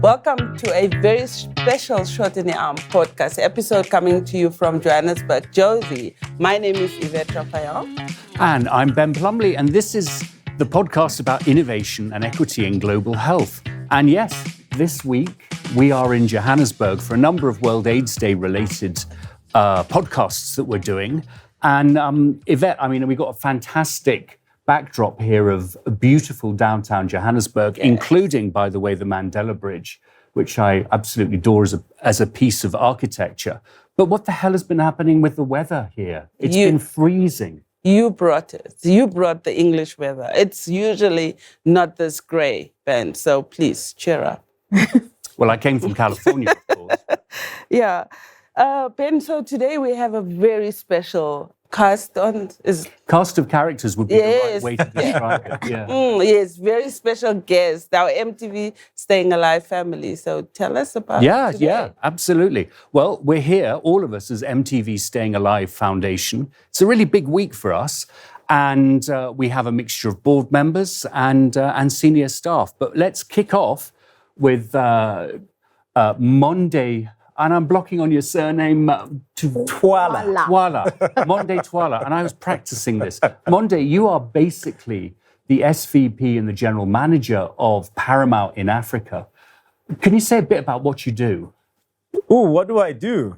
Welcome to a very special Shot in the Arm podcast episode coming to you from Johannesburg, Josie. My name is Yvette. And I'm Ben Plumley, and this is the podcast about innovation and equity in global health. And yes, this week we are in Johannesburg for a number of World AIDS Day related podcasts that we're doing. And Yvette, we've got a fantastic backdrop here of a beautiful downtown Johannesburg, including, by the way, the Mandela Bridge, which I absolutely adore as a piece of architecture. But what the hell has been happening with the weather here? It's been freezing. You brought it. You brought the English weather. It's usually not this grey, Ben, so please cheer up. Well, I came from California, of course. Yeah. Ben, so today we have a very special cast of characters would be the right way to describe it. Yeah. Yes, very special guest, our MTV Staying Alive family. So tell us about it today. Yeah, absolutely. Well, we're here, all of us, as MTV Staying Alive Foundation. It's a really big week for us. And we have a mixture of board members and senior staff. But let's kick off with Monde. And I'm blocking on your surname, Twala. Monde Twala. And I was practicing this. Monde, you are basically the SVP and the general manager of Paramount in Africa. Can you say a bit about what you do? What do? I do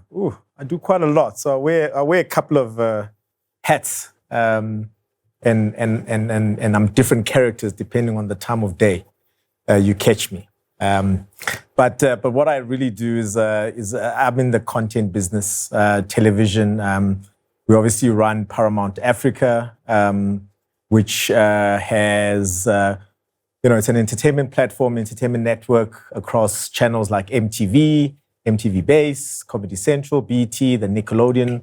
quite a lot. So I wear a couple of hats, and I'm different characters depending on the time of day you catch me. But what I really do is I'm in the content business, television. We obviously run Paramount Africa, which has, it's an entertainment platform, entertainment network across channels like MTV, MTV Base, Comedy Central, BET, the Nickelodeon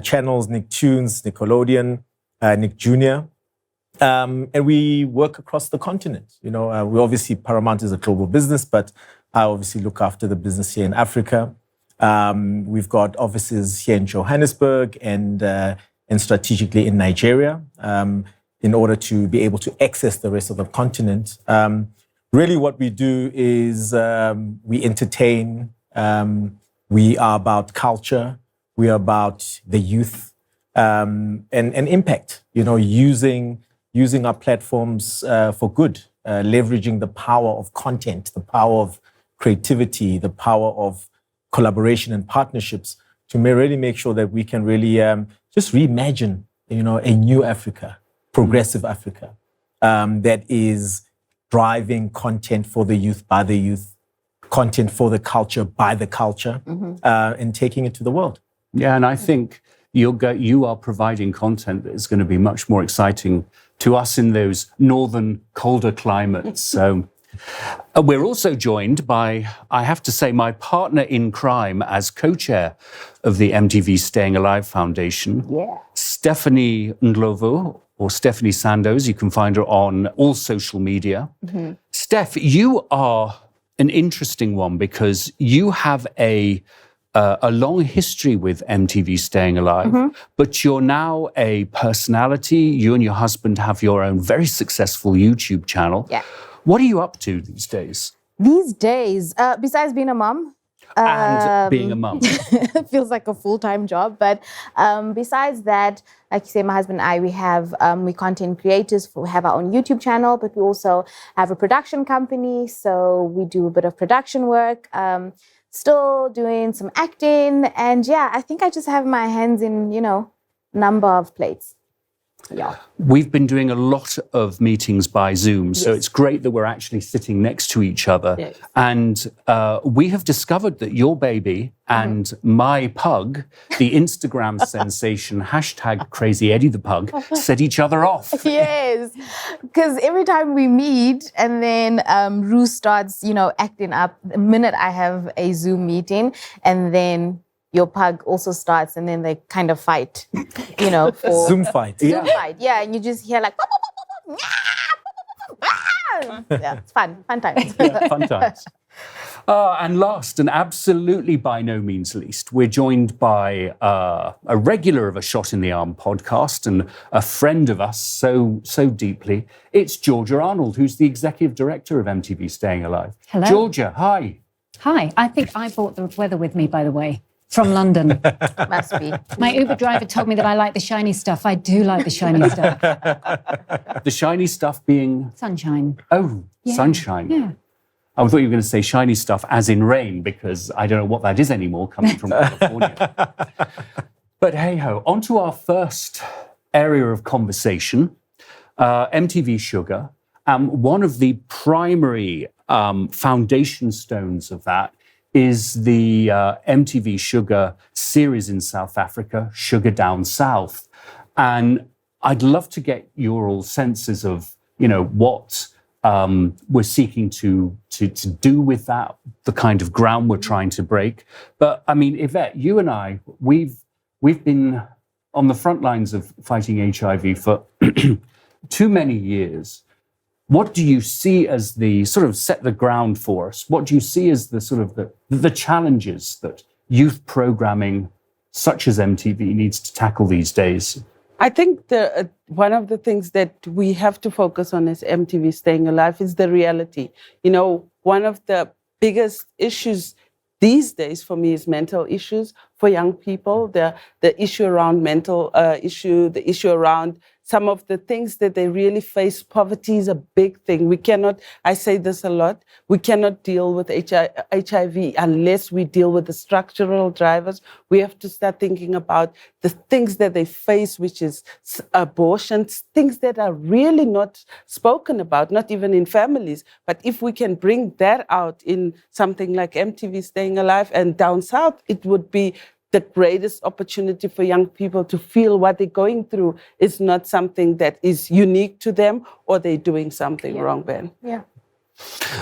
channels, Nicktoons, Nickelodeon, Nick Jr., and we work across the continent. We obviously, Paramount is a global business, but I obviously look after the business here in Africa. We've got offices here in Johannesburg and strategically in Nigeria in order to be able to access the rest of the continent. Really what we do is we entertain. We are about culture. We are about the youth and impact, using our platforms for good, leveraging the power of content, the power of creativity, the power of collaboration and partnerships to really make sure that we can really just reimagine, a new Africa, progressive Africa, that is driving content for the youth, by the youth, content for the culture, by the culture, and taking it to the world. Yeah, and I think you are providing content that is going to be much more exciting to us in those northern, colder climates. So we're also joined by, I have to say, my partner in crime as co-chair of the MTV Staying Alive Foundation, Stephanie Ndlovu, or Stephanie Sandoz. You can find her on all social media. Steph, you are an interesting one because you have a long history with MTV Staying Alive, but you're now a personality. You and your husband have your own very successful YouTube channel. Yeah. What are you up to these days? These days, besides being a mom. And being a mum. Feels like a full-time job. But besides that, like you say, my husband and I, we content creators. We have our own YouTube channel, but we also have a production company. So we do a bit of production work. Still doing some acting. And I think I just have my hands in, number of plates. Yeah. We've been doing a lot of meetings by Zoom, so it's great that we're actually sitting next to each other. Yes. And we have discovered that your baby and my pug, the Instagram sensation, #CrazyEddieThePug, set each other off. Yes, because every time we meet and then Roo starts, acting up the minute I have a Zoom meeting, and then your pug also starts, and then they kind of fight, for Zoom fight. Yeah, and you just hear like, yeah, it's fun times. Yeah, fun times. And last, and absolutely by no means least, we're joined by a regular of A Shot in the Arm podcast and a friend of us so deeply. It's Georgia Arnold, who's the executive director of MTV Staying Alive. Hello. Georgia, hi. Hi. I think I brought the weather with me, by the way, from London. Must be. My Uber driver told me that I like the shiny stuff. I do like the shiny stuff. The shiny stuff being... Sunshine. Oh, Yeah. sunshine. Yeah. I thought you were going to say shiny stuff as in rain, because I don't know what that is anymore coming from California. But hey-ho, on to our first area of conversation, MTV Sugar. One of the primary foundation stones of that is the MTV Sugar series in South Africa, Sugar Down South. And I'd love to get your all senses of, what we're seeking to do with that, the kind of ground we're trying to break. But I mean, Yvette, you and I, we've been on the front lines of fighting HIV for too many years. What do you see as the sort of set the ground for us? What do you see as the sort of the challenges that youth programming such as MTV needs to tackle these days? I think one of the things that we have to focus on as MTV Staying Alive is the reality. One of the biggest issues these days for me is mental issues for young people. The issue around mental issue, the issue around some of the things that they really face. Poverty is a big thing. I say this a lot, we cannot deal with HIV unless we deal with the structural drivers. We have to start thinking about the things that they face, which is abortions, things that are really not spoken about, not even in families. But if we can bring that out in something like MTV Staying Alive and Down South, it would be the greatest opportunity for young people to feel what they're going through is not something that is unique to them or they're doing something wrong, Ben. Yeah.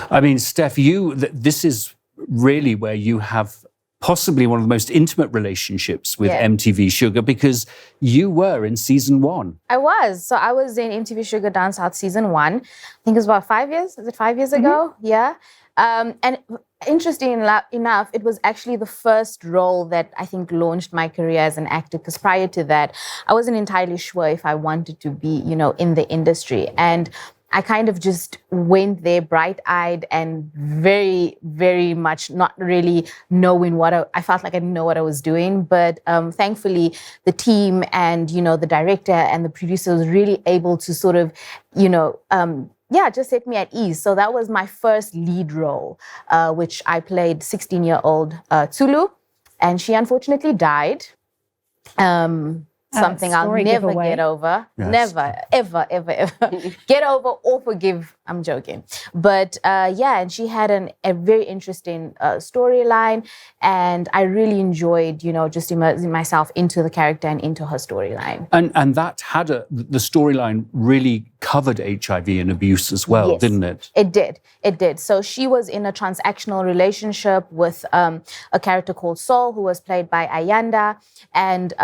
I mean, Steph, this is really where you have possibly one of the most intimate relationships with MTV Sugar, because you were in season 1. I was. So I was in MTV Sugar Down South season 1. I think it was about 5 years. Is it 5 years ago? Yeah. And interesting enough, it was actually the first role that I think launched my career as an actor, because prior to that, I wasn't entirely sure if I wanted to be, in the industry. And I kind of just went there bright-eyed and very, very much not really knowing I felt like I didn't know what I was doing. But thankfully, the team and, the director and the producer was really able to sort of, just set me at ease. So that was my first lead role, which I played 16-year-old Tsulu, and she unfortunately died. Something I'll never get over. Yes. Never, ever, ever, ever get over or forgive. I'm joking. But and she had a very interesting storyline, and I really enjoyed, just immersing myself into the character and into her storyline. And that had the storyline really covered HIV and abuse as well, yes, didn't it? It did. So she was in a transactional relationship with a character called Saul, who was played by Ayanda, and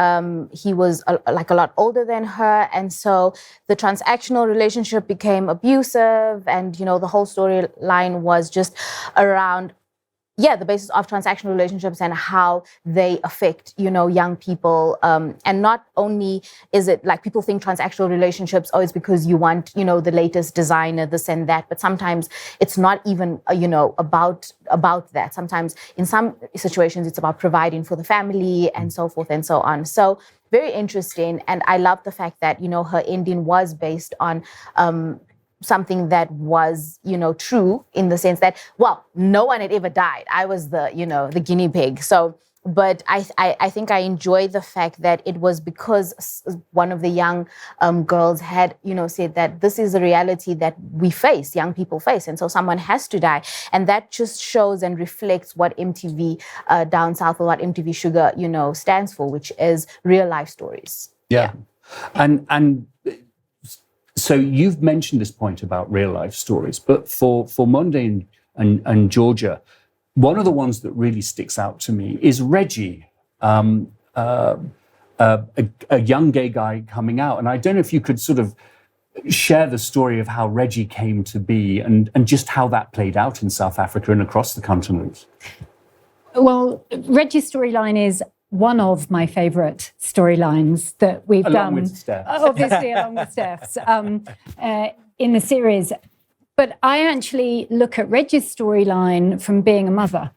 he was a lot older than her, and so the transactional relationship became abusive, and the whole storyline was just around the basis of transactional relationships and how they affect, young people. And not only is it like people think transactional relationships, it's because you want, the latest designer, this and that. But sometimes it's not even, about that. Sometimes in some situations, it's about providing for the family and so forth and so on. So very interesting. And I love the fact that, her ending was based on something that was, true, in the sense that, no one had ever died. I was the guinea pig. So, but I think I enjoy the fact that it was because one of the young girls had, said that this is a reality that we face, young people face, and so someone has to die. And that just shows and reflects what MTV Down South, or what MTV Sugar, stands for, which is real life stories. Yeah. And so you've mentioned this point about real life stories, but for Monde and Georgia, one of the ones that really sticks out to me is Reggie, a young gay guy coming out. And I don't know if you could sort of share the story of how Reggie came to be and just how that played out in South Africa and across the continent? Well, Reggie's storyline is one of my favourite storylines that we've done. Along with Steph. Obviously, along with Steph's in the series. But I actually look at Reggie's storyline from being a mother.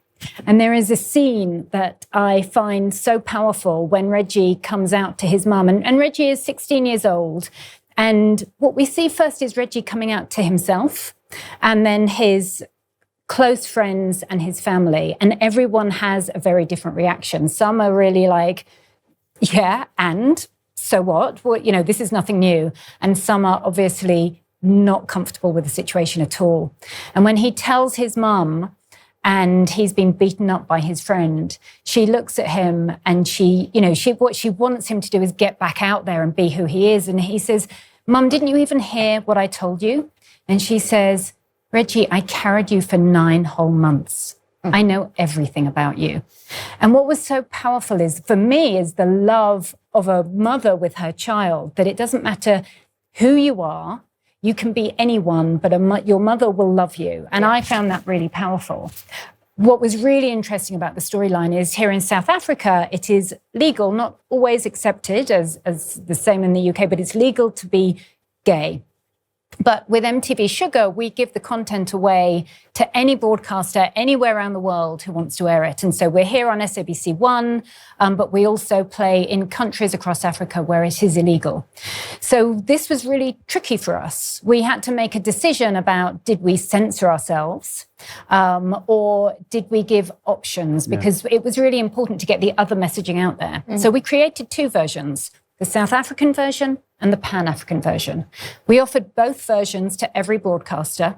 And there is a scene that I find so powerful when Reggie comes out to his mum. And Reggie is 16 years old. And what we see first is Reggie coming out to himself and then his close friends and his family. And everyone has a very different reaction. Some are really like, yeah, and so what? Well, you know, this is nothing new. And some are obviously not comfortable with the situation at all. And when he tells his mum and he's been beaten up by his friend, she looks at him and what she wants him to do is get back out there and be who he is. And he says, "Mum, didn't you even hear what I told you?" And she says, "Reggie, I carried you for 9 whole months. I know everything about you." And what was so powerful is, for me, is the love of a mother with her child, that it doesn't matter who you are, you can be anyone, but your mother will love you. And I found that really powerful. What was really interesting about the storyline is here in South Africa, it is legal, not always accepted as the same in the UK, but it's legal to be gay. But with MTV Sugar, we give the content away to any broadcaster anywhere around the world who wants to air it. And so we're here on SABC1, but we also play in countries across Africa where it is illegal. So this was really tricky for us. We had to make a decision about, did we censor ourselves or did we give options? Because it was really important to get the other messaging out there. Mm-hmm. So we created 2 versions, the South African version and the Pan-African version. We offered both versions to every broadcaster.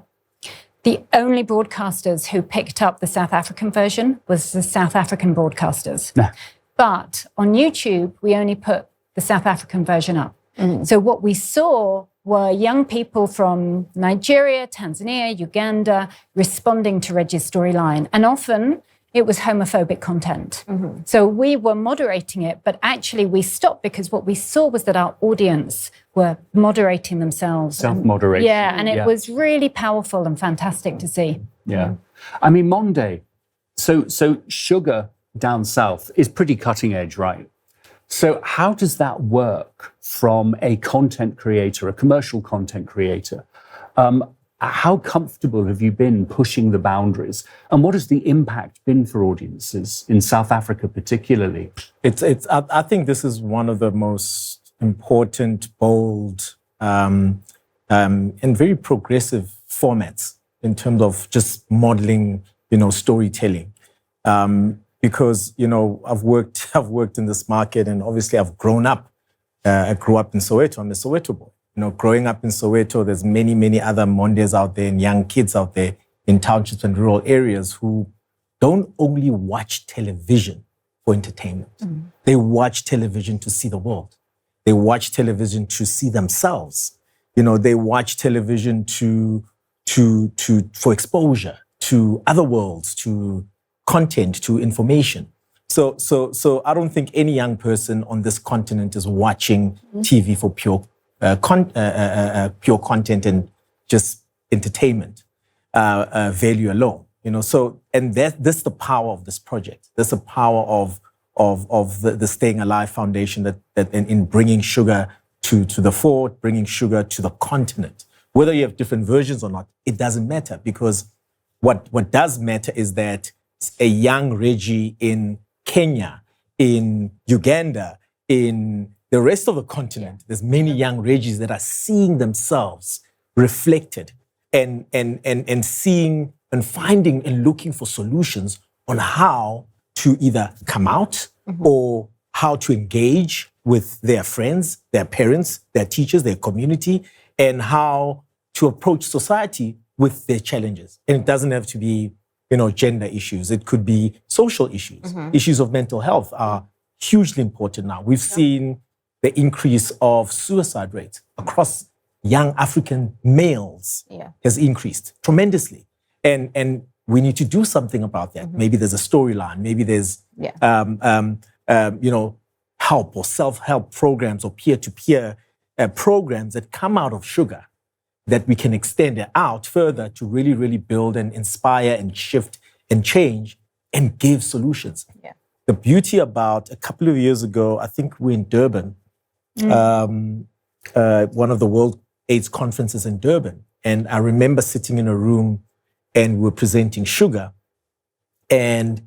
The only broadcasters who picked up the South African version was the South African broadcasters. Nah. But on YouTube, we only put the South African version up. Mm-hmm. So what we saw were young people from Nigeria, Tanzania, Uganda, responding to Reggie's storyline. And often it was homophobic content. Mm-hmm. So we were moderating it, but actually we stopped because what we saw was that our audience were moderating themselves. Self-moderation. And it was really powerful and fantastic to see. Yeah. I mean, Monde, so Sugar down south is pretty cutting edge, right? So how does that work from a content creator, a commercial content creator? How comfortable have you been pushing the boundaries? And what has the impact been for audiences in South Africa particularly? I think this is one of the most important, bold, and very progressive formats in terms of just modeling, storytelling. Because, I've worked in this market, and obviously I've grown up. I grew up in Soweto. I'm a Soweto boy. Growing up in Soweto, there's many, many other Mondes out there and young kids out there in townships and rural areas who don't only watch television for entertainment. Mm. They watch television to see the world. They watch television to see themselves. They watch television for exposure to other worlds, to content, to information. So I don't think any young person on this continent is watching TV for pure content and just entertainment value alone, So, and that's the power of this project. That's the power of the Staying Alive Foundation that in bringing sugar to the fore, bringing sugar to the continent. Whether you have different versions or not, it doesn't matter, because what does matter is that a young Reggie in Kenya, in Uganda, in the rest of the continent, there's many young Reggies that are seeing themselves reflected and seeing and finding and looking for solutions on how to either come out or how to engage with their friends, their parents, their teachers, their community, and how to approach society with their challenges. And it doesn't have to be, gender issues. It could be social issues. Mm-hmm. Issues of mental health are hugely important now. We've seen the increase of suicide rates across young African males has increased tremendously. And we need to do something about that. Mm-hmm. Maybe there's a storyline, maybe there's help or self-help programs or peer-to-peer programs that come out of sugar that we can extend it out further to really, really build and inspire and shift and change and give solutions. Yeah. The beauty about a couple of years ago, I think we're in Durban, one of the World AIDS conferences in Durban. And I remember sitting in a room and we were presenting sugar. And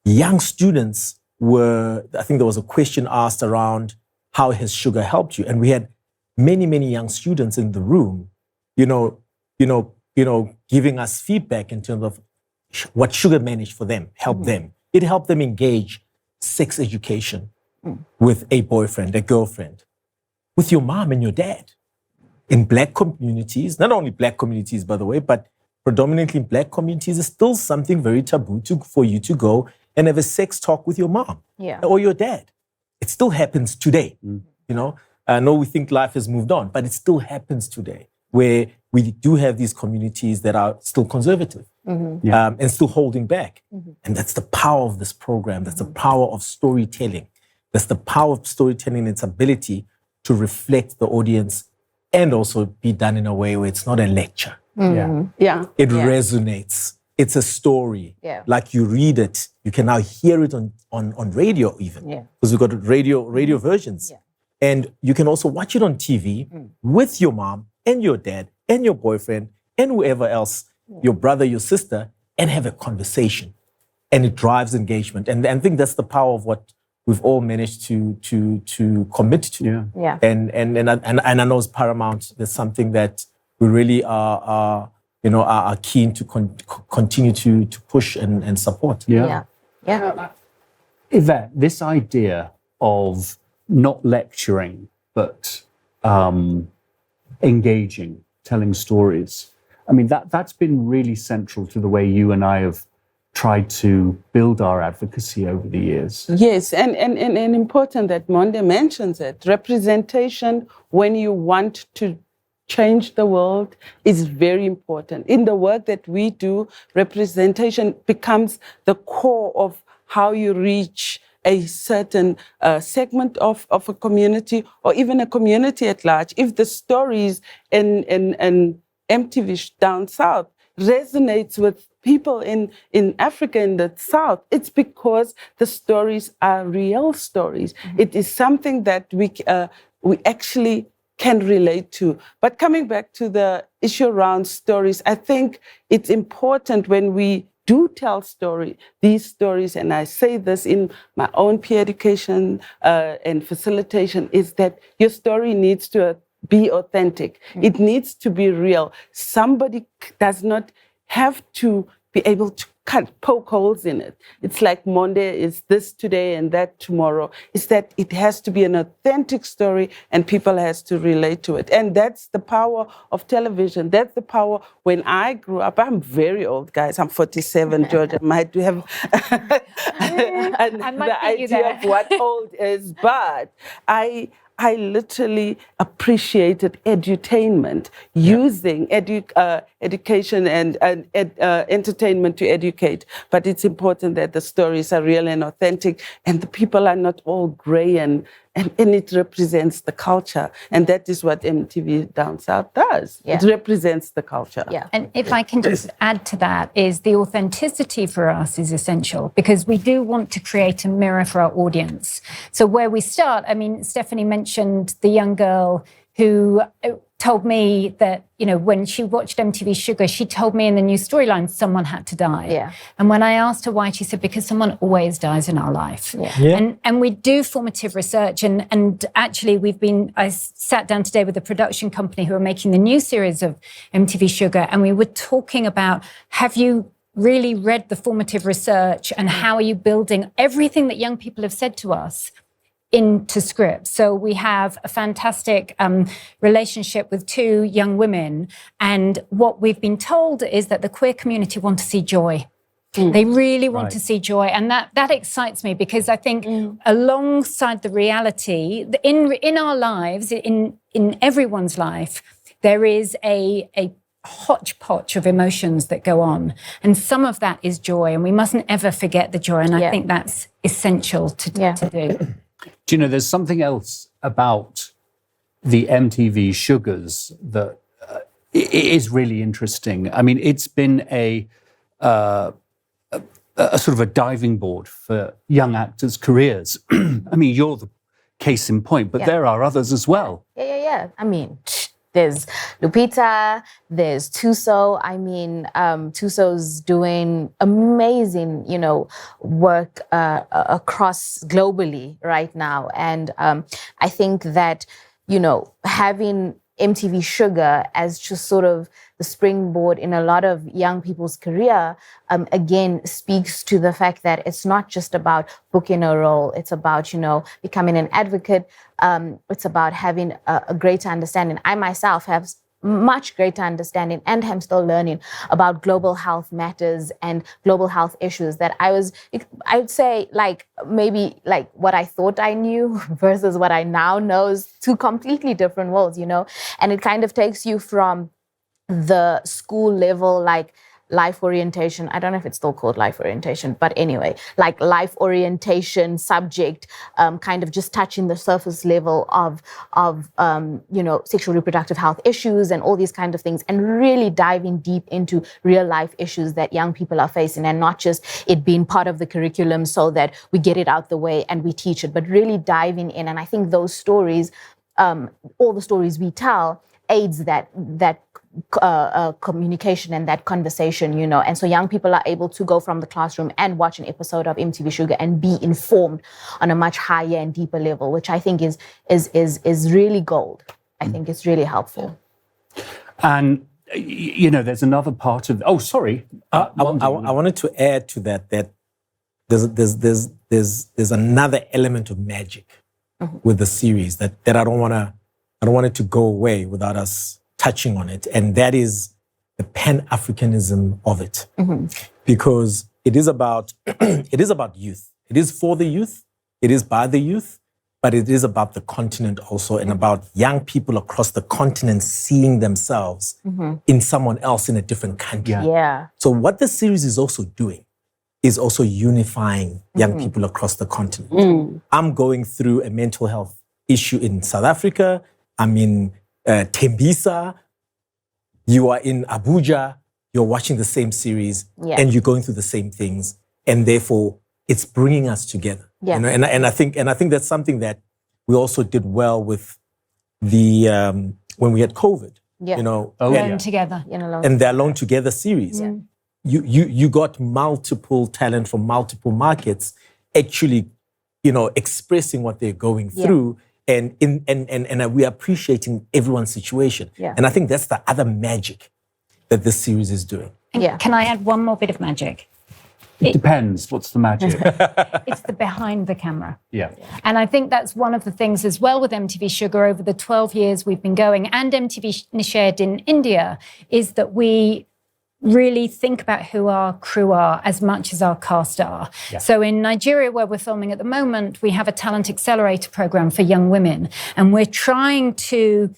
young students I think there was a question asked around how has sugar helped you? And we had many, many young students in the room, giving us feedback in terms of what sugar managed for them, helped them. It helped them engage sex education with a boyfriend, a girlfriend, with your mom and your dad. In Black communities, not only Black communities, by the way, but predominantly in Black communities, it's still something very taboo for you to go and have a sex talk with your mom or your dad. It still happens today. I know we think life has moved on, but it still happens today, where we do have these communities that are still conservative and still holding back. And that's the power of this program. That's the power of storytelling. That's the power of storytelling and its ability to reflect the audience and also be done in a way where it's not a lecture. It resonates. It's a story. Like you read it, you can now hear it on radio even. Because we've got radio versions. And you can also watch it on TV with your mom and your dad and your boyfriend and whoever else, your brother, your sister, and have a conversation. And it drives engagement. And I think that's the power of what we've all managed to commit to. And I know as Paramount, there's something that we really are keen to continue to push and support. Yvette, this idea of not lecturing, but engaging, telling stories. I mean, that's been really central to the way you and I have tried to build our advocacy over the years. Yes, and important that Monde mentions it. Representation, when you want to change the world, is very important. In the work that we do, representation becomes the core of how you reach a certain segment of a community or even a community at large. If the stories in MTV down south resonates with people in Africa in the south, it's because the stories are real stories. It is something that we actually can relate to. But coming back to the issue around stories, I think it's important when we do tell these stories, and I say this in my own peer education and facilitation, is that your story needs to be authentic. It needs to be real. Somebody does not have to be able to poke holes in it. It's like Monde is this today and that tomorrow. It's that it has to be an authentic story and people has to relate to it. And that's the power of television. That's the power. When I grew up, I'm very old, guys. I'm 47, Georgia. I might have the idea of what old is, but I literally appreciated edutainment, using education and entertainment to educate. But it's important that the stories are real and authentic, and the people are not all gray, and it represents the culture. And that is what MTV Down South does. It represents the culture. And if I can just add to that, is the authenticity for us is essential, because we do want to create a mirror for our audience. So where we start, I mean, Stephanie mentioned the young girl who told me that, when she watched MTV Sugar, she told me in the new storyline someone had to die. And when I asked her why, she said, because someone always dies in our life. And we do formative research. And actually, I sat down today with a production company who are making the new series of MTV Sugar. And we were talking about, have you really read the formative research, and how are you building everything that young people have said to us into scripts? So we have a fantastic relationship with two young women, and what we've been told is that the queer community want to see joy. They really want to see joy, and that excites me, because I think alongside the reality in our lives, in everyone's life, there is a hodgepodge of emotions that go on, and some of that is joy, and we mustn't ever forget the joy, and I think that's essential to do. Do you know, there's something else about the MTV Sugars that is really interesting. I mean, it's been a sort of a diving board for young actors' careers. I mean, you're the case in point, but there are others as well. Yeah. I mean, there's Lupita, there's Tuso. I mean, Tuso's doing amazing, work across globally right now. And I think that, having MTV Sugar as just sort of the springboard in a lot of young people's career, again, speaks to the fact that it's not just about booking a role. It's about, becoming an advocate. It's about having a greater understanding. I myself have much greater understanding, and I'm still learning about global health matters and global health issues that I would say maybe what I thought I knew versus what I now know is two completely different worlds, and it kind of takes you from the school level, life orientation. I don't know if it's still called life orientation, but anyway, life orientation subject, kind of just touching the surface level of sexual reproductive health issues and all these kind of things, and really diving deep into real life issues that young people are facing, and not just it being part of the curriculum so that we get it out the way and we teach it, but really diving in. And I think those stories, all the stories we tell, aids that communication and that conversation, and so young people are able to go from the classroom and watch an episode of MTV Sugar and be informed on a much higher and deeper level, which I think is really gold. I think it's really helpful. And there's another part of. Oh, sorry. I wanted to add to that there's another element of magic with the series that I don't want it to go away without us touching on it, and that is the Pan-Africanism of it, because it is about youth. It is for the youth, it is by the youth, but it is about the continent also, and about young people across the continent seeing themselves in someone else in a different country. Yeah. So what the series is also doing is also unifying young people across the continent. I'm going through a mental health issue in South Africa. I'm in Tembisa, you are in Abuja, you're watching the same series, and you're going through the same things, and therefore it's bringing us together. Yeah. And I think that's something that we also did well with the when we had COVID. Yeah. Alone Together. And the Alone Together series. Yeah. You got multiple talent from multiple markets actually, expressing what they're going through. And we're appreciating everyone's situation. Yeah. And I think that's the other magic that this series is doing. And can I add one more bit of magic? It depends. What's the magic? It's the behind the camera. Yeah. And I think that's one of the things as well with MTV Sugar over the 12 years we've been going, and MTV Shared in India, is that we really think about who our crew are as much as our cast are. Yeah. So in Nigeria, where we're filming at the moment, we have a talent accelerator program for young women. And we're trying to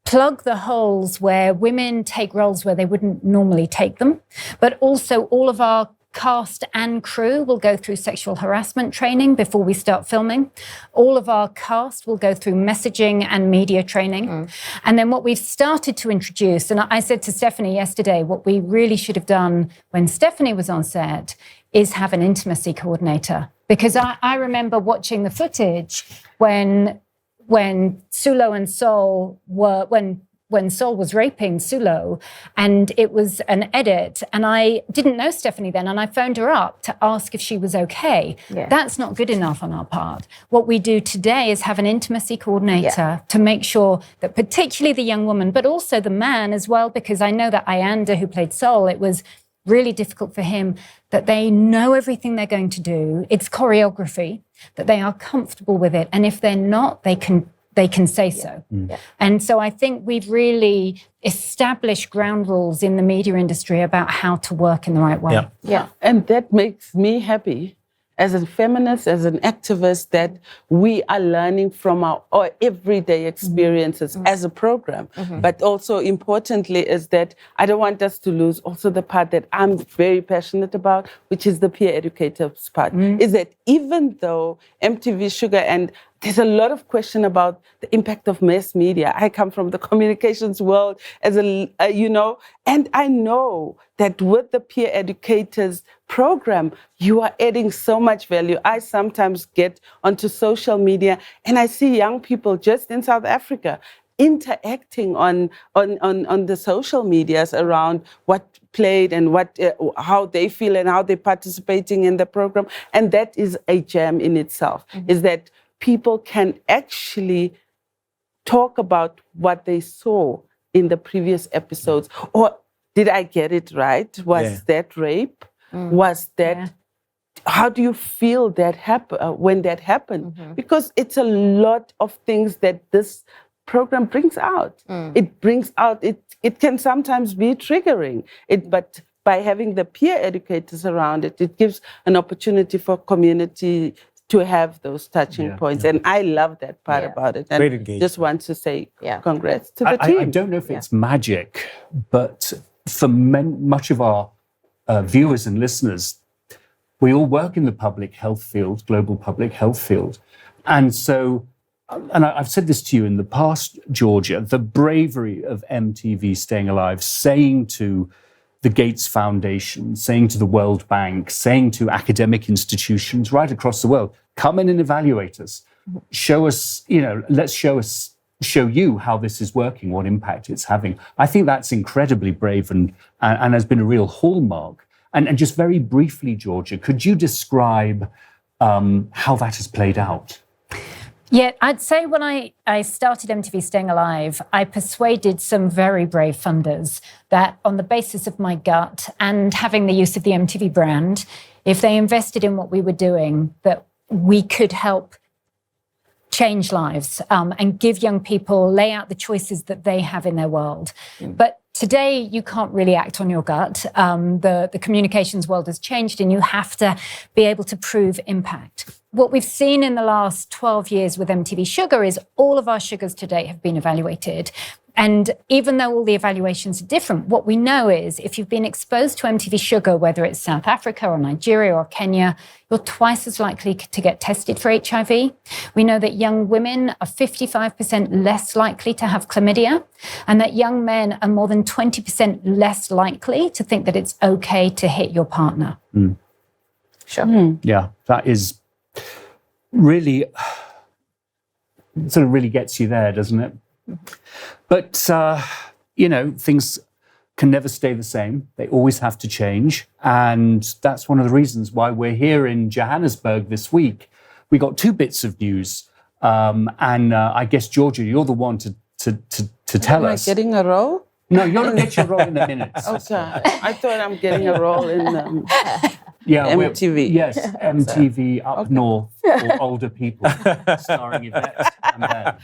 plug the holes where women take roles where they wouldn't normally take them. But also all of our cast and crew will go through sexual harassment training before we start filming. All of our cast will go through messaging and media training. And then what we've started to introduce, and I said to Stephanie yesterday, what we really should have done when Stephanie was on set is have an intimacy coordinator. Because I remember watching the footage when Sulo and Sol were, when Sol was raping Sulo, and it was an edit, and I didn't know Stephanie then, and I phoned her up to ask if she was okay. Yeah. That's not good enough on our part. What we do today is have an intimacy coordinator to make sure that particularly the young woman, but also the man as well, because I know that Ayanda, who played Sol, it was really difficult for him, that they know everything they're going to do. It's choreography, that they are comfortable with it, and if they're not, they can say so. Yeah. And so I think we've really established ground rules in the media industry about how to work in the right way. Yeah. And that makes me happy as a feminist, as an activist, that we are learning from our everyday experiences as a program. But also importantly is that I don't want us to lose also the part that I'm very passionate about, which is the peer educators part, is that even though MTV Sugar, and there's a lot of question about the impact of mass media. I come from the communications world and I know that with the peer educators program, you are adding so much value. I sometimes get onto social media and I see young people just in South Africa interacting on the social medias around what played and what how they feel and how they're participating in the program. And that is a gem in itself, is that people can actually talk about what they saw in the previous episodes. Or did I get it right? Was that rape? Was that... How do you feel that when that happened? Because it's a lot of things that this program brings out. It brings out, it can sometimes be triggering, but by having the peer educators around it, it gives an opportunity for community to have those touching points. And I love that part about it. And great engagement. Just want to say congrats to the team. I don't know if it's magic, but for much of our viewers and listeners, we all work in the public health field, global public health field. And so, and I've said this to you in the past, Georgia, the bravery of MTV Staying Alive, saying to the Gates Foundation, saying to the World Bank, saying to academic institutions right across the world, come in and evaluate us. Show us, let's show you how this is working, what impact it's having. I think that's incredibly brave and has been a real hallmark. And just very briefly, Georgia, could you describe how that has played out? Yeah, I'd say when I started MTV Staying Alive, I persuaded some very brave funders that on the basis of my gut and having the use of the MTV brand, if they invested in what we were doing, that we could help change lives and give young people, lay out the choices that they have in their world. But today, you can't really act on your gut. The communications world has changed and you have to be able to prove impact. What we've seen in the last 12 years with MTV Sugar is all of our sugars to date have been evaluated. And even though all the evaluations are different, what we know is if you've been exposed to MTV Sugar, whether it's South Africa or Nigeria or Kenya, you're twice as likely to get tested for HIV. We know that young women are 55% less likely to have chlamydia, and that young men are more than 20% less likely to think that it's okay to hit your partner. Sure. Yeah, that is really, sort of really gets you there, doesn't it? But, things can never stay the same. They always have to change. And that's one of the reasons why we're here in Johannesburg this week. We got two bits of news. I guess, Georgia, you're the one to tell us. Am I getting a role? No, you're going to get your role in a minute. Okay. I thought I'm getting a role in MTV. Yes, MTV Up North for older people, starring Yvette and Ben.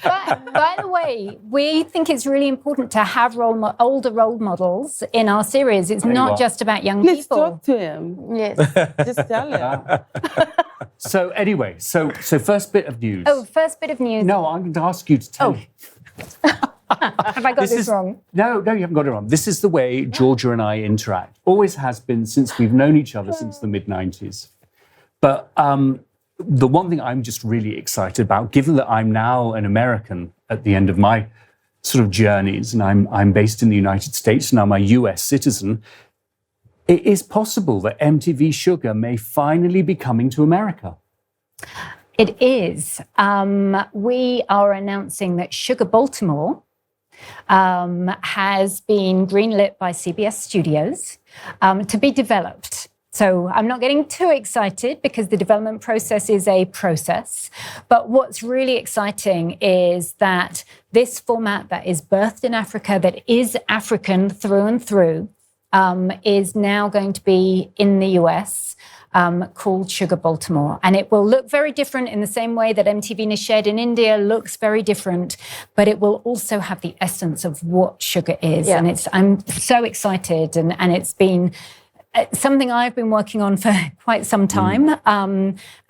By the way, we think it's really important to have older role models in our series. It's not just about young Please people. talk to him. Yes. Just tell him. So anyway, so first bit of news. Oh, first bit of news. No, I'm going to ask you to tell me. Have I got this wrong? No, you haven't got it wrong. This is the way Georgia and I interact. Always has been since we've known each other since the mid-90s. But the one thing I'm just really excited about, given that I'm now an American at the end of my sort of journeys, and I'm based in the United States, and I'm a US citizen, it is possible that MTV Sugar may finally be coming to America. It is. We are announcing that Sugar Baltimore has been greenlit by CBS Studios to be developed. So I'm not getting too excited because the development process is a process. But what's really exciting is that this format that is birthed in Africa, that is African through and through, is now going to be in the US. Called Sugar Baltimore. And it will look very different in the same way that MTV Nished in India looks very different, but it will also have the essence of what sugar is. Yeah. And I'm so excited. And it's been something I've been working on for quite some time.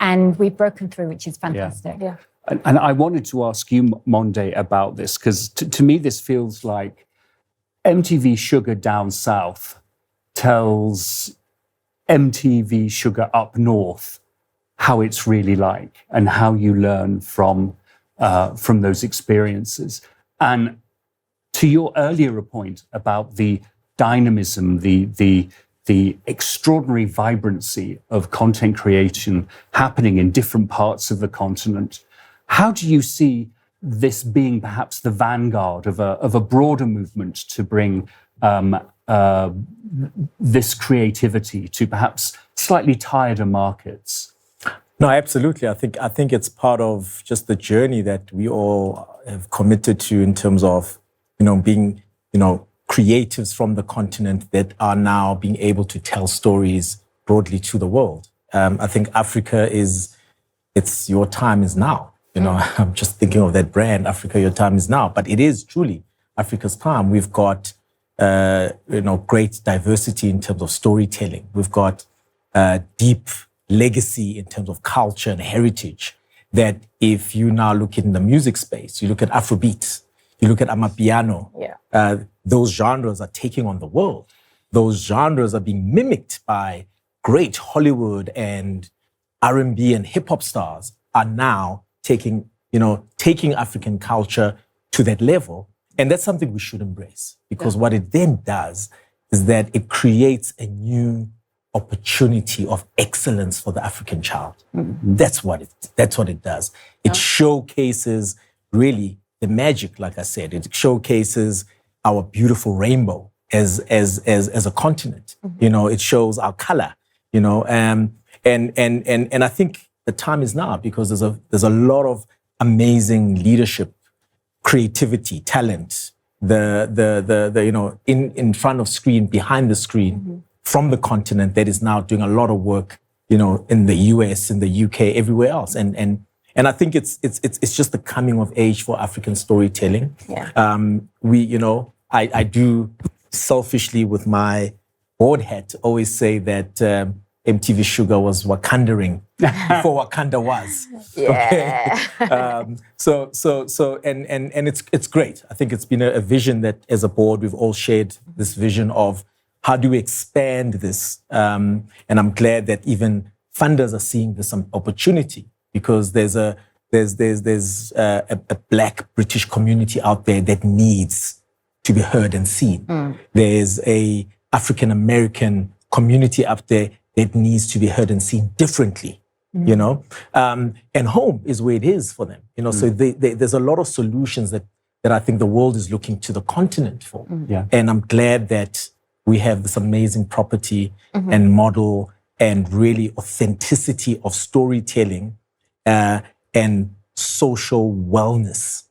And we've broken through, which is fantastic. Yeah. And I wanted to ask you, Monde, about this, because to me, this feels like MTV Sugar Down South tells MTV Sugar Up North how it's really like and how you learn from those experiences. And to your earlier point about the dynamism, the extraordinary vibrancy of content creation happening in different parts of the continent, how do you see this being perhaps the vanguard of a broader movement to bring this creativity to perhaps slightly tireder markets? No, absolutely. I think it's part of just the journey that we all have committed to in terms of, being, creatives from the continent that are now being able to tell stories broadly to the world. I think Africa it's your time is now. I'm just thinking of that brand, Africa, your time is now. But it is truly Africa's time. We've got, great diversity in terms of storytelling. We've got deep legacy in terms of culture and heritage, that if you now look in the music space, you look at Afrobeats, you look at Amapiano, those genres are taking on the world. Those genres are being mimicked by great Hollywood and R&B and hip hop stars are now taking African culture to that level. And that's something we should embrace, because what it then does is that it creates a new opportunity of excellence for the African child. Mm-hmm. That's what it does. It showcases really the magic, like I said. It showcases our beautiful rainbow as a continent. Mm-hmm. It shows our color. And I think the time is now, because there's a lot of amazing leadership, creativity, talent, in front of screen, behind the screen. Mm-hmm. From the continent that is now doing a lot of work, in the US, in the UK, everywhere else. And I think it's just the coming of age for African storytelling. Yeah. I do selfishly, with my board hat, always say that MTV Sugar was Wakandering before Wakanda was. Yeah. Okay? And it's great. I think it's been a vision that, as a board, we've all shared this vision of how do we expand this? And I'm glad that even funders are seeing this opportunity, because there's a Black British community out there that needs to be heard and seen. Mm. There's a African American community out there that needs to be heard and seen differently. Mm. And home is where it is for them. So there's a lot of solutions that I think the world is looking to the continent for. Mm. Yeah. And I'm glad that we have this amazing property and model and really authenticity of storytelling and social wellness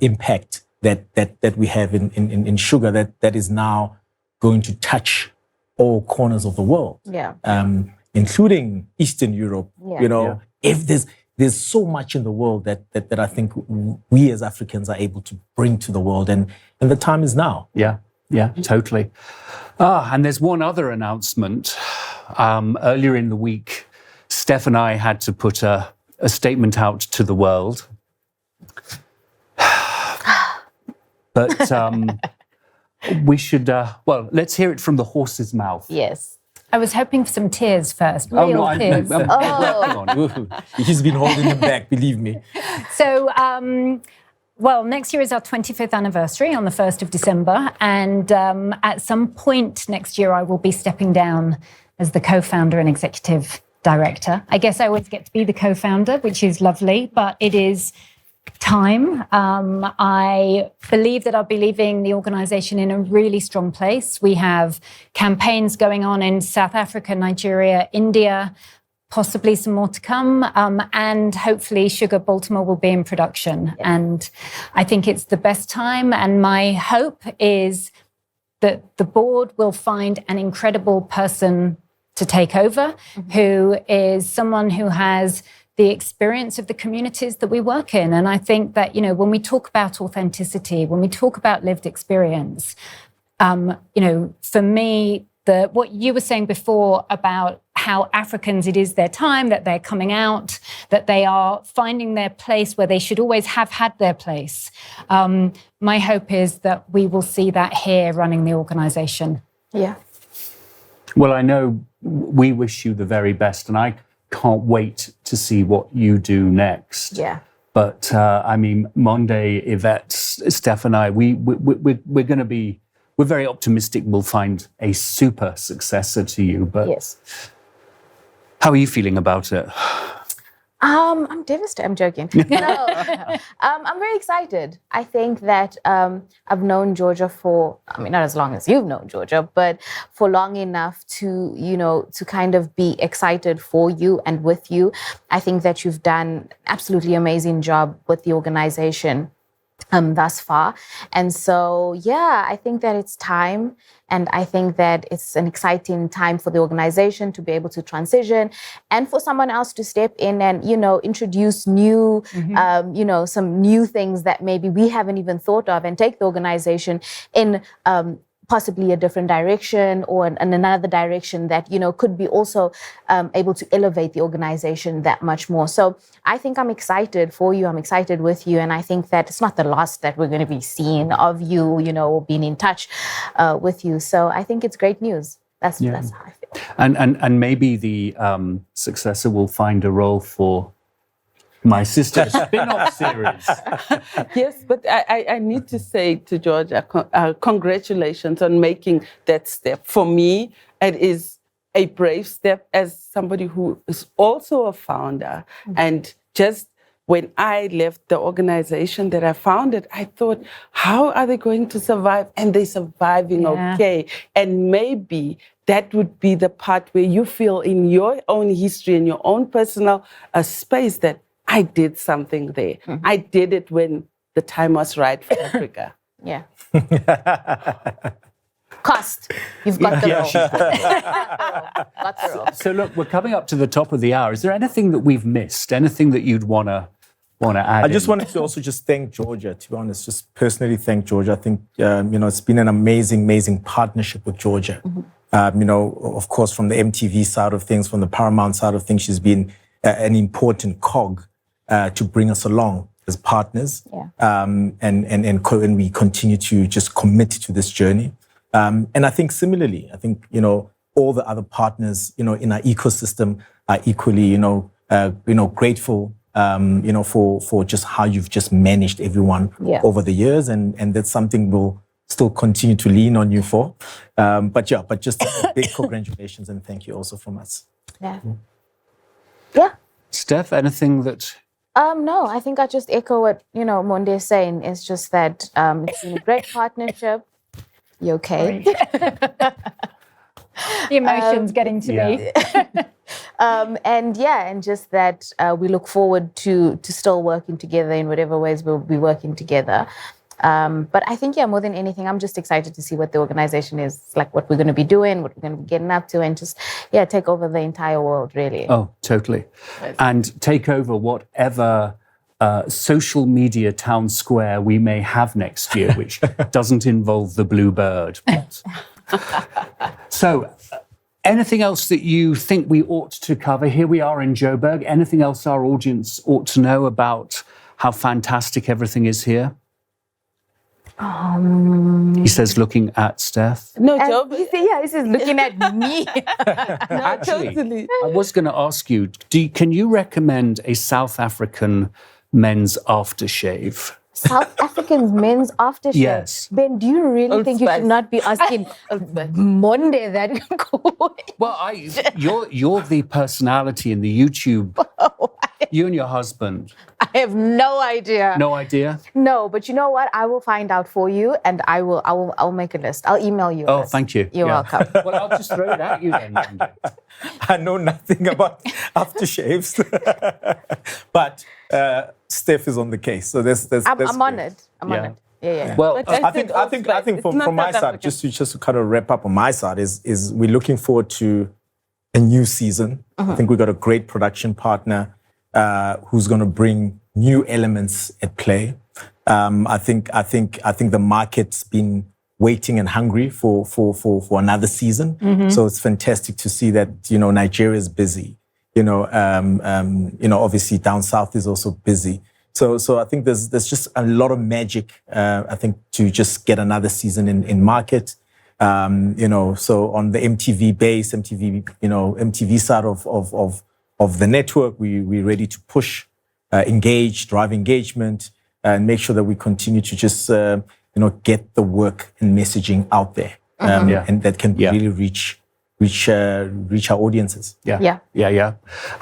impact that we have in Sugar that is now going to touch all corners of the world, including Eastern Europe. Yeah. If there's so much in the world that I think we as Africans are able to bring to the world, and the time is now. Yeah, totally. And there's one other announcement. Earlier in the week, Steph and I had to put a statement out to the world. But we should, let's hear it from the horse's mouth. Yes. I was hoping for some tears first. Real tears. He's been holding him back, believe me. So, next year is our 25th anniversary on the 1st of December. And at some point next year, I will be stepping down as the co-founder and executive director. I guess I always get to be the co-founder, which is lovely, but it is time. I believe that I'll be leaving the organization in a really strong place. We have campaigns going on in South Africa, Nigeria, India, possibly some more to come. And hopefully Sugar Baltimore will be in production. Yes. And I think it's the best time. And my hope is that the board will find an incredible person to take over, who is someone who has the experience of the communities that we work in. And I think that, when we talk about authenticity, when we talk about lived experience, for me, what you were saying before about how Africans, it is their time, that they're coming out, that they are finding their place where they should always have had their place. My hope is that we will see that here running the organisation. Yeah. Well, I know we wish you the very best, and I can't wait to see what you do next. Yeah. But I mean, Monde, Yvette, Steph, and I, we're going to be, we're very optimistic we'll find a super successor to you. But Yes. how are you feeling about it? I'm devastated. I'm joking. No, I'm very excited. I think that I've known Georgia for, I mean, not as long as you've known Georgia, but for long enough to, to kind of be excited for you and with you. I think that you've done an absolutely amazing job with the organization thus far. And so, yeah, I think that it's time. And I think that it's an exciting time for the organization to be able to transition and for someone else to step in and, introduce new, some new things that maybe we haven't even thought of and take the organization in possibly a different direction or in another direction that, could be also able to elevate the organization that much more. So I think I'm excited for you. I'm excited with you. And I think that it's not the last that we're going to be seeing of you, or being in touch with you. So I think it's great news. That's how I feel. And maybe the successor will find a role for my sister's spin-off series. Yes, but I need to say to Georgia, congratulations on making that step. For me, it is a brave step as somebody who is also a founder. And just when I left the organization that I founded, I thought, how are they going to survive? And they're surviving okay. And maybe that would be the part where you feel in your own history, in your own personal space that I did something there. I did it when the time was right for Africa. Yeah. Cost. You've got the role. Got the role. So look, we're coming up to the top of the hour. Is there anything that we've missed? Anything that you'd want to add? I just wanted to also just thank Georgia, to be honest, just personally thank Georgia. I think, it's been an amazing partnership with Georgia. Of course, from the MTV side of things, from the Paramount side of things, she's been an important cog to bring us along as partners. Yeah. And we continue to just commit to this journey. And I think similarly, all the other partners, in our ecosystem are equally, grateful, for just how you've just managed everyone over the years. And that's something we'll still continue to lean on you for. But just a big congratulations and thank you also from us. Yeah. Yeah. Steph, anything that... No, I think I just echo what, Monde is saying. It's just that it's been a great partnership. You okay? The emotion's getting to me. And just that we look forward to still working together in whatever ways we'll be working together. But I think, more than anything, I'm just excited to see what the organization is, like what we're going to be doing, what we're going to be getting up to, and just, take over the entire world, really. Oh, totally. And take over whatever social media town square we may have next year, which doesn't involve the blue bird. So, anything else that you think we ought to cover? Here we are in Joburg. Anything else our audience ought to know about how fantastic everything is here? He says, looking at Steph. No, Job. He says looking at me. Actually, totally. I was going to ask you, can you recommend a South African men's aftershave? South African men's aftershave. Yes. Ben, do you really Old think you Spice. should not be asking Monde that? Well, you're the personality in the YouTube. You and your husband. I have no idea. No idea? No, but you know what? I will find out for you, and I'll make a list. I'll email you. Oh, thank you. You're welcome. Well, I'll just throw it at you then. Monday. I know nothing about aftershaves, but Steph is on the case, so that's I'm on great. it. I'm on it. Yeah. Well, But I think from my side, just to kind of wrap up on my side, is we're looking forward to a new season. I think we've got a great production partner who's going to bring new elements at play. I think the market's been waiting and hungry for another season. So it's fantastic to see that Nigeria is busy. Obviously down south is also busy. So I think there's just a lot of magic. I think to just get another season in market. So on the MTV base, MTV side of the network. We're ready to push, engage, drive engagement, and make sure that we continue to just get the work and messaging out there, and that can really reach our audiences. Yeah.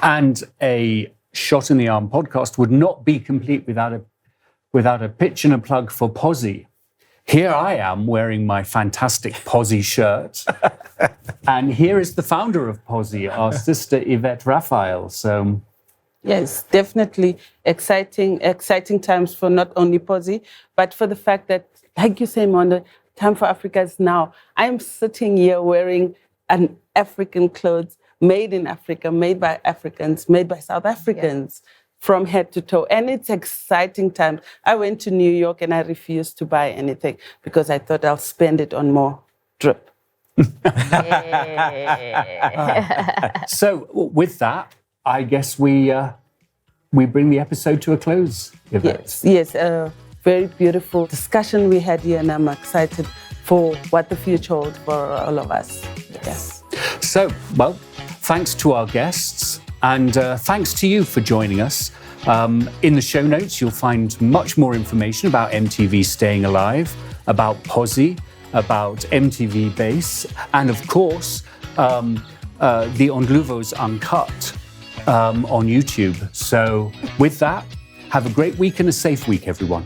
And a Shot in the Arm podcast would not be complete without a pitch and a plug for Posy. Here I am wearing my fantastic Posy shirt. And here is the founder of Posy, our sister Yvette Raphael. So, yes, definitely exciting times for not only Posy, but for the fact that, like you say, Monde, time for Africa is now. I'm sitting here wearing an African clothes, made in Africa, made by Africans, made by South Africans. From head to toe. And it's exciting time. I went to New York and I refused to buy anything because I thought I'll spend it on more drip. So with that, I guess we bring the episode to a close, Yvette. Yes, a very beautiful discussion we had here, and I'm excited for what the future holds for all of us. Yes. So, well, thanks to our guests. And thanks to you for joining us. In the show notes, you'll find much more information about MTV Staying Alive, about Posy, about MTV Base, and of course, the Ndlovu's Uncut on YouTube. So with that, have a great week and a safe week, everyone.